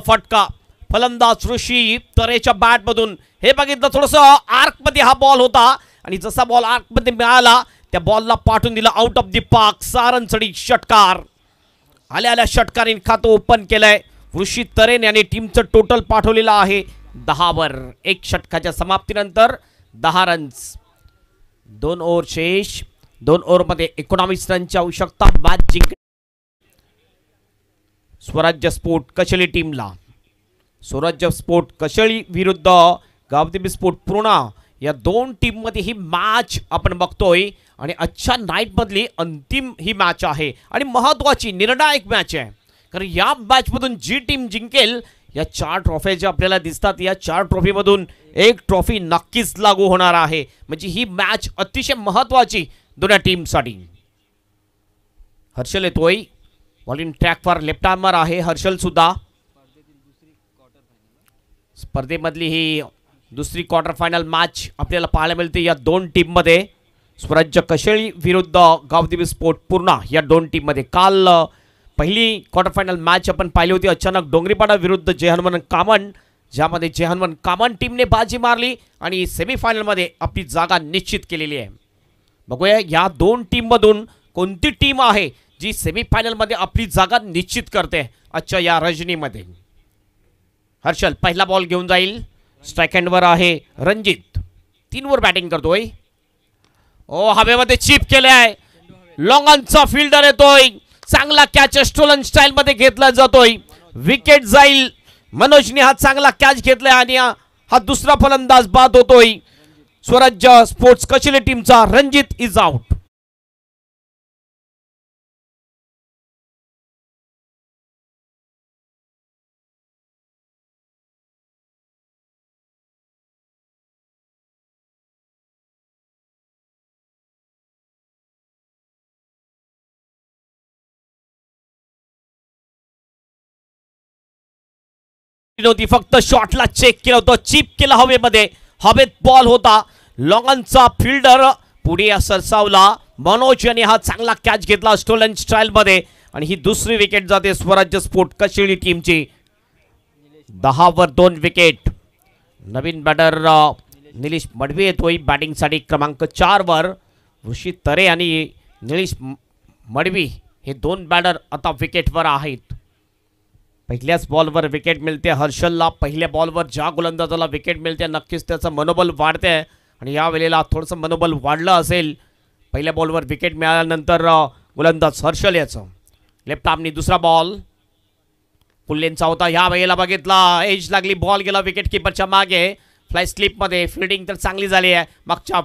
फटका. फलंदाज ऋषी तरेच्या बॅट मधून हे बघितलं, थोडस आर्क मध्ये हा बॉल होता आणि जसा बॉल आर्क मध्ये मिळाला त्या बॉलला पाठवून दिला आउट ऑफ द पार्क. सारंचडी षटकार. आल्या षटकारीने खातं ओपन केलंय ऋषी तरेन याने. टीमचं टोटल पाठवलेलं आहे 10 वर. एक षटकाच्या समाप्तीनंतर 10 रन्स. 2 ओव्हर शेष. 2 ओव्हरमध्ये 19 रनची आवश्यकता. मॅच जिंक स्वराज्य स्पोर्ट कशेळी टीमला. स्वराज्य स्पोर्ट कशेळी विरुद्ध गावदेवी स्पोर्ट पूर्णा या दोन टीम मध्ये ही मॅच आपण बघतोय आणि आजच्या नाईट मधली अंतिम ही मॅच आहे आणि महत्त्वाची निर्णायक मॅच आहे. कारण या मॅच मधून जी टीम जिंकेल या 4 ट्रॉफ्या ज्या आपल्याला दिसतात या 4 ट्रॉफी मधून एक ट्रॉफी नक्कीच लागू होणार आहे. म्हणजे ही मॅच अतिशय महत्त्वाची दोन्ही टीमसाठी. हर्षल येतोय bowling track for left armour आहे हर्षल सुद्धा. स्पर्धेमधली ही दुसरी क्वार्टर फायनल मॅच आपल्याला पाहायला मिळते या दोन टीम मध्ये. स्वराज्य कशेळी विरुद्ध गावदेवी स्पोर्ट पूर्णा या दोन टीम मध्ये. काल पहिली क्वार्टर फायनल मॅच आपण पाहिली होती अचानक डोंगरीपाडा विरुद्ध जय हनुमान कामन, ज्यामध्ये जय हनुमान कामन टीमने बाजी मारली आणि सेमीफायनल मध्ये आपली जागा निश्चित केलेली आहे. बघूया या दोन टीम मधून कोणती टीम आहे जी सेमीफायनल मध्ये आपली जागा निश्चित करते आजच्या या रजनीमध्ये. हर्षल पहिला बॉल घेऊन जाईल. स्ट्राइक हँडवर आहे रणजित. 3 वर बॅटिंग करतोय. ओ हवेमध्ये चिप केलाय. लॉंग ऑनचा फिल्डर येतोय. चांगला कॅच स्टोलन स्टाईल मध्ये घेतला जातोय. विकेट जाईल. मनोजने हा चांगला कॅच घेतलाय आणि हा दुसरा फलंदाज बाद होतोय स्वराज्य स्पोर्ट्स कशेळी टीमचा. Ranjit is out. नव्हती फक्त शॉटला चेक केलं होतं. चिप केला हवेमध्ये. हवेत बॉल होता. लॉंगनचा फिल्डर पुढे सरसावला. मनोज याने हा चांगला कॅच घेतला स्टोलन स्टाईल मध्ये आणि ही दुसरी विकेट जाते स्वराज्य स्पोर्ट कशेळी टीमची. 10 वर 2 विकेट. नवीन बॅटर निलेश मडवी येतोय बॅटिंग साठी क्रमांक 4 वर. ऋषी तरे आणि निलेश मडवी हे 2 बॅटर आता विकेटवर आहेत. पहिल्याच बॉलवर विकेट मिळते हर्षलला. पहिल्या बॉलवर ज्या गोलंदाजाला विकेट मिळते नक्कीच त्याचं मनोबल वाढते आणि या वेळेला थोडंसं मनोबल वाढलं असेल. पहिल्या बॉलवर विकेट मिळाल्यानंतर गोलंदाज हर्षल याचं. लेफ्ट आर्मनी दुसरा बॉल पुल्लेंचा होता. ह्या वेळेला बघितला एज लागली. बॉल गेला विकेट किपरच्या मागे. फ्लाय स्लिपमध्ये फिल्डिंग तर चांगली झाली आहे. मागच्या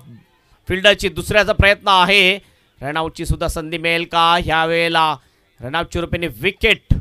फिल्डरची दुसऱ्याचा प्रयत्न आहे. रनआउटची सुद्धा संधी मिळेल का ह्या वेळेला. रनआउटच्या रूपाने विकेट.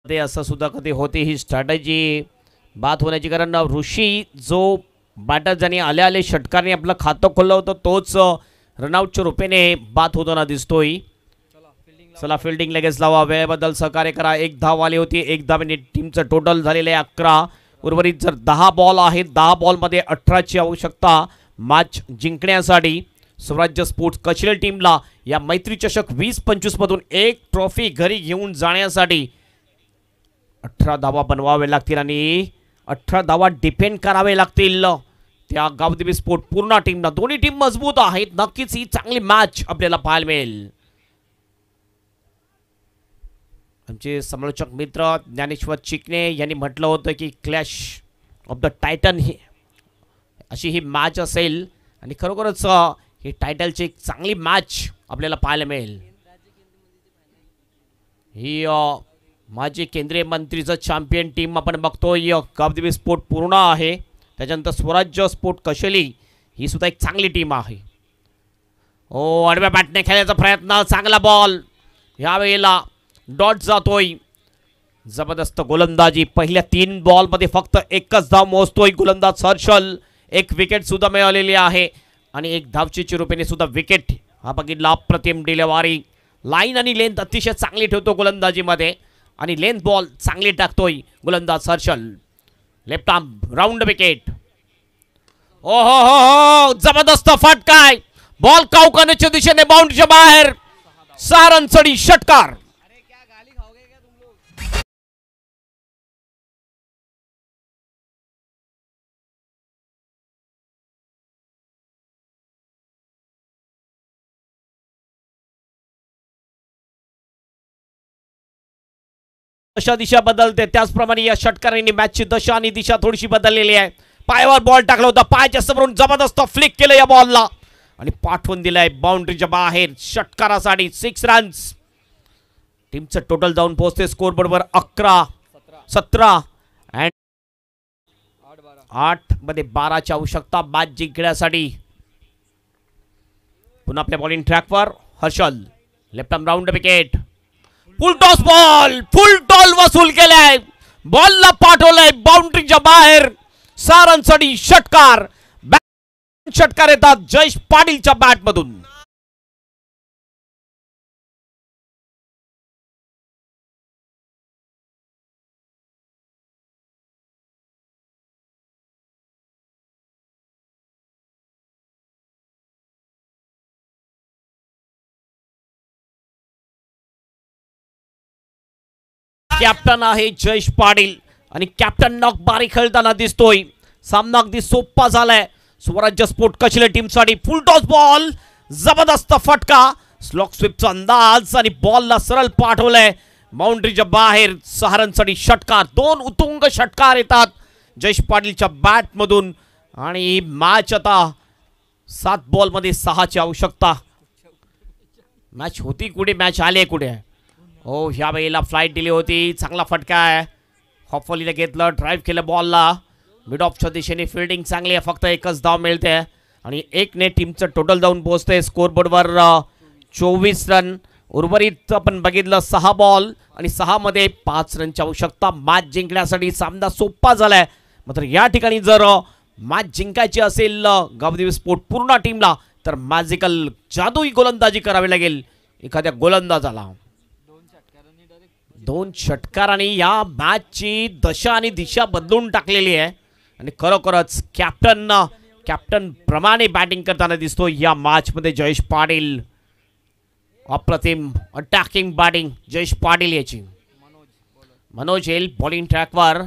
असं सुद्धा कधी होते ही स्ट्रॅटेजी बाद होण्याची. कारण ऋषी जो बॅटर ज्याने आले षटकारने आपलं खातं खोललं होतं तोच रनआउटच्या रूपेने बाद होताना दिसतोय. चला फिल्डिंग लगेच लावा. वेळेबद्दल सहकार्य करा. 1 धाव आली होती. 1 धावेने टीमचं टोटल झालेलं आहे 11. उर्वरित जर 10 बॉल आहेत 10 बॉलमध्ये 18ची आवश्यकता मॅच जिंकण्यासाठी. स्वराज्य स्पोर्ट्स कचरे टीमला या मैत्री चषक 20-25 मधून एक ट्रॉफी घरी घेऊन जाण्यासाठी 18 धावा बनवावे लागतील आणि 18 धावा डिफेंड करावे लागतील त्या गावदेवी स्पोर्ट पूर्ण टीमला. दोन्ही टीम मजबूत आहेत. नक्कीच ही चांगली मॅच आपल्याला पाहायला मिळेल. आमचे समालोचक मित्र ज्ञानेश्वर चिकणे यांनी म्हटलं होतं की क्लॅश ऑफ द टायटन ही अशी ही मॅच असेल आणि खरोखरच ही टायटलची एक चांगली मॅच आपल्याला पाहायला मिळेल. ही माजी केंद्रीय मंत्रीचं चॅम्पियन टीम आपण बघतोय. गावदेवी स्पोर्ट पूर्ण आहे. त्याच्यानंतर स्वराज्य स्पोर्ट कशेली ही सुद्धा एक चांगली टीम आहे. आडव्या बॅटने खेळायचा प्रयत्न. चांगला बॉल. यावेळेला डॉट जातोय. जबरदस्त गोलंदाजी. पहिल्या 3 बॉलमध्ये फक्त एकच धाव मोजतोय गोलंदाज हर्षल. 1 विकेट सुद्धा मिळालेली आहे आणि 1 धावचीच्या रूपेने सुद्धा विकेट. हा बघितला अप्रतिम डिलेवारी. लाईन आणि लेंथ अतिशय चांगली ठेवतो गोलंदाजीमध्ये आणि लेंथ बॉल चांगली टाकतोय गोलंदाज Harshal. Left arm round wicket. हो हो हो जबरदस्त फटकाय. बॉल कावकानाच्या दिशेने बाउंड्रीच्या बाहेर. 6 रन चढी षटकार. दशा दिशा बदलते त्याचप्रमाणे या षटकारांनी मॅचची दशा आणि दिशा थोडीशी बदललेली आहे. पायावर बॉल टाकला होता. पायाच्या समोरून जबरदस्त फ्लिक केलं या बॉलला आणि पाठवून दिलाय बाउंड्रीच्या बाहेर षटकारासाठी. 6 रन्स. टीमचं टोटल जाऊन पोहोचते स्कोर बोर्डवर 11-17 अँड 8 मध्ये 12ची आवश्यकता मॅच जिंकण्यासाठी. पुन्हा आपल्या बॉलिंग ट्रॅकवर Harshal. Left arm round wicket. Full toss ball. Full toll वसूल केलाय. बॉलला पाठवलंय बाउंड्रीच्या बाहेर. 6 रनसाठी षटकार. षटकार येतात जयेश पाटीलच्या बॅटमधून. कॅप्टन आहे जयेश पाटील आणि कॅप्टन नॉक बारी खेळताना दिसतोय. सामना अगदी सोपा झालाय स्वराज्य स्पोर्ट कचले टीमसाठी. Full toss ball. जबरदस्त फटका. स्लॉक स्वीपचा अंदाज आणि बॉलला सरळ पाठवलंय बाउंड्रीच्या बाहेर. 6 रनसाठी षटकार. 2 उत्तुंग षटकार येतात जयेश पाटीलच्या बॅटमधून आणि मॅच आता 7 बॉलमध्ये 6ची आवश्यकता. मॅच होती कुठे मॅच आले कुठे. हो ह्या वेळेला फ्लाईट दिली होती. चांगला फटका आहे. हॉफलीला घेतलं. ड्राईव्ह केलं बॉलला. मिड ऑफच्या दिशेने फिल्डिंग चांगली आहे. फक्त एकच धाव मिळते आणि 1 ने टीमचं टोटल जाऊन पोहोचते स्कोरबोर्डवर 24 रन. उर्वरित आपण बघितलं 6 बॉल आणि 6 मध्ये 5 रनची आवश्यकता मॅच जिंकण्यासाठी. सामना सोपा झालाय. मात्र या ठिकाणी जर मॅच जिंकायची असेल गावदेवी स्पोर्ट पूर्ण टीमला तर मॅजिकल जादुई गोलंदाजी करावी लागेल एखाद्या गोलंदाजाला. 2 षटकारांनी या मॅचची दशा आणि दिशा बदलून टाकलेली आहे आणि खरोखरच कॅप्टन प्रमाणे बॅटिंग करताना दिसतो या मॅच मध्ये जयेश पाटील. अप्रतिम अटॅकिंग बॅटिंग जयेश पाटील याची. मनोज येईल बॉलिंग ट्रॅकवर.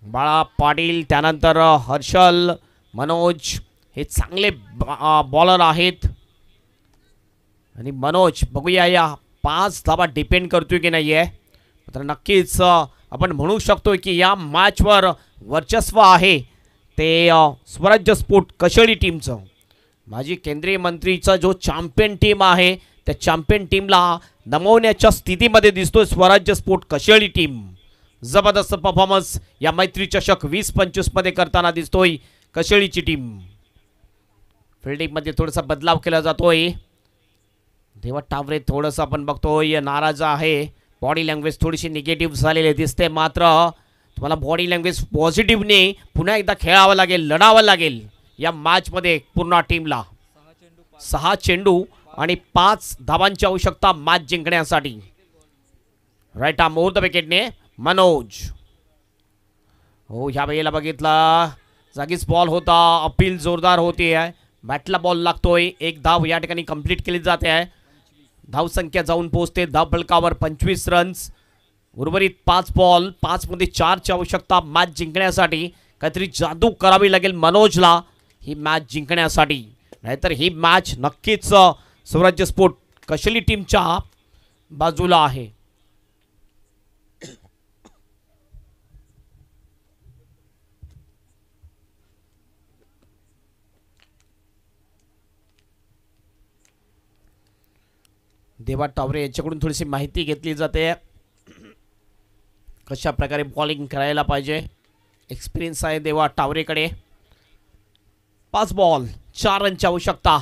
बाळा पाटील त्यानंतर हर्षल. मनोज हे चांगले बॉलर आहेत आणि मनोज बघूया या 5 धावा डिपेंड करतोय की नाहीये. तर नक्कीच आपण म्हणू शकतो की या मॅचवर वर्चस्व आहे ते स्वराज्य स्पोर्ट कशेळी टीमचं. माजी केंद्रीय मंत्रीचा जो चॅम्पियन टीम आहे त्या चॅम्पियन टीमला नमवण्याच्या स्थितीमध्ये दिसतोय स्वराज्य स्पोर्ट कशेळी टीम. जबरदस्त परफॉर्मन्स या मैत्री चषक 20-25 मध्ये करताना दिसतोय कशेळीची टीम. फिल्डिंगमध्ये थोडासा बदलाव केला जातोय. देवा टावरे थोडंसं आपण बघतोय नाराज आहे. बॉडी लँग्वेज थोडीशी निगेटिव्ह झालेली दिसते. मात्र तुम्हाला बॉडी लँग्वेज पॉझिटिव्हने पुन्हा एकदा खेळावं लागेल, लढावं लागेल या मॅचमध्ये पूर्ण टीमला. 6 चेंडू आणि 5 धावांची आवश्यकता मॅच जिंकण्यासाठी. राईट आर्म ओव्हर द विकेटने मनोज. हो, ह्या वेळेला बघितला जागीच बॉल होता, अपील जोरदार होती आहे, बॅटला बॉल लागतोय. 1 धाव या ठिकाणी कंप्लीट केली जाते आहे. धावसंख्या जाऊन पोहोचते धावफलकावर 25 रन्स. उर्वरित 5 बॉल, 5 मध्ये 4ची आवश्यकता मॅच जिंकण्यासाठी. काहीतरी जादू करावी लागेल मनोजला ही मॅच जिंकण्यासाठी, नाहीतर ही मॅच नक्कीच स्वराज्य स्पोर्ट कशेली टीमच्या बाजूला आहे. देवा टावरे यांच्याकडून थोडीशी माहिती घेतली जाते, कशा प्रकारे बॉलिंग करायला पाहिजे. एक्सपिरियन्स आहे देवा टावरेकडे. 5 बॉल 4 रनची आवश्यकता.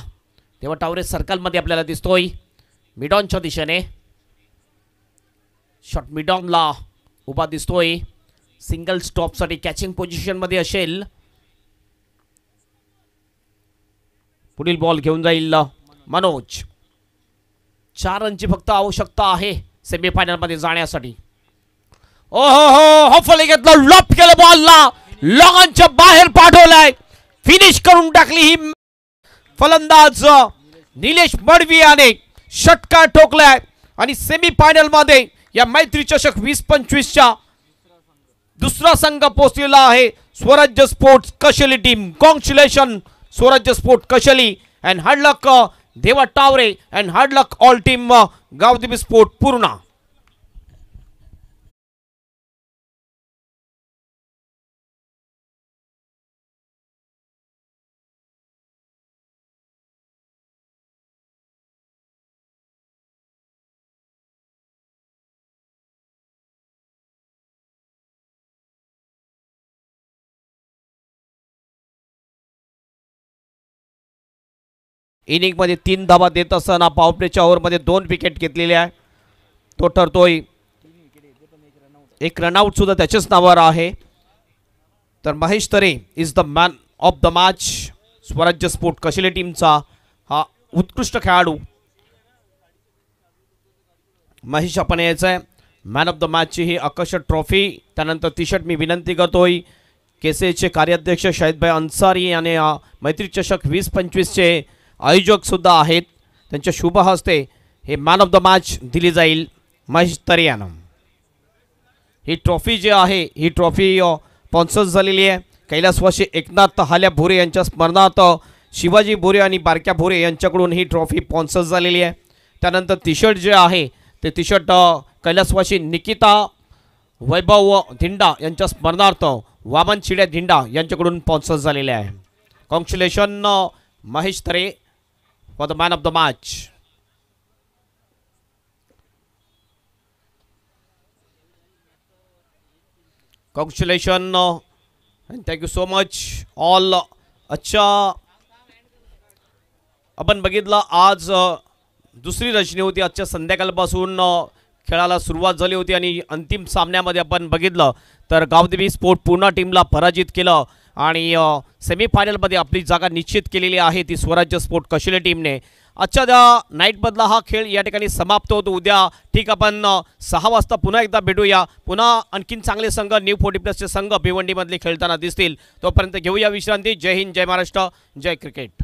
देवा टावरे सर्कलमध्ये आपल्याला दिसतोय मिडॉनच्या दिशेने. शॉट मिडॉनला उभा दिसतोय. सिंगल स्टॉपसाठी कॅचिंग पोझिशनमध्ये असेल. पुढील बॉल घेऊन जाईल मनोज. 4 रनची फक्त आवश्यकता आहे सेमीफायनलमध्ये जाण्यासाठी. ओ हो हो, हॉफली घेतलं, लॉप केलं बॉलला, लॉंगच्या बाहेर पाठवलाय, फिनिश करून टाकली ही फलंदाज निलेश मडवियाने. षटकार ठोकलाय आणि सेमीफायनल मध्ये या मैत्री चषक 2025च्या दुसरा संघ पोहोचलेला आहे Swarajya sports Kasheli team. Congratulation Swarajya sport Kasheli and hard luck Deva Taware and hard luck all team Gavdevi sport Purna. इनिंगमध्ये 3 धावा देत असताना पॉवर प्लेच्या ओव्हरमध्ये 2 विकेट घेतलेले आहे. तो ठरतोय 1 रनआउट सुद्धा त्याच्याच नावावर आहे. तर Mahesh Tare is the man of the match. Swarajya sport Kasheli टीमचा हा उत्कृष्ट खेळाडू महेश आपण यायचा आहे. मॅन ऑफ द मॅचची ही आकर्षक ट्रॉफी. त्यानंतर टी शर्ट मी विनंती करतोय केसेचे कार्याध्यक्ष शाहिदभाई अन्सारी आणि मैत्री चषक 2025चे आयोजक सुद्धा आहेत, त्यांच्या शुभ हस्ते हे मॅन ऑफ द मॅच दिली जाईल महेश तरे यांना. ही ट्रॉफी जी आहे ही ट्रॉफी स्पॉन्सर्स झालेली आहे. कैलासवासी एकनाथ हाल्या भोरे यांच्या स्मरणार्थ शिवाजी भोरे आणि बारक्या भोरे यांच्याकडून ही ट्रॉफी स्पॉन्सर्स झालेली आहे. त्यानंतर टी शर्ट जे आहे ते टी शर्ट कैलासवासी निकिता वैभव धिंडा यांच्या स्मरणार्थ वामन चिड्या धिंडा यांच्याकडून स्पॉन्सर्स झालेले आहे. Congratulation Mahesh Tare for the man of the match. Congratulations and thank you so much all. अच्छा, आपण बघितलं आज दुसरी रचनी होती. आजच्या संध्याकाळपासून खेळाला सुरुवात झाली होती आणि अंतिम सामन्यामध्ये आपण बघितलं तर गावदेवी स्पोर्ट पूर्णा टीमला पराजित केलं आणि सेमीफायनलमध्ये आपली जागा निश्चित केलेली आहे ती स्वराज्य स्पोर्ट कशेली टीमने. आजच्या नाईटमधला हा खेळ या ठिकाणी समाप्त होतो. उद्या ठीक आपण 6 वाजता पुन्हा एकदा भेटूया. पुन्हा आणखीन चांगले संघ न्यू 40+ संघ भिवंडीमधले खेळताना दिसतील. तोपर्यंत घेऊया विश्रांती. जय हिंद, जय महाराष्ट्र, जय क्रिकेट.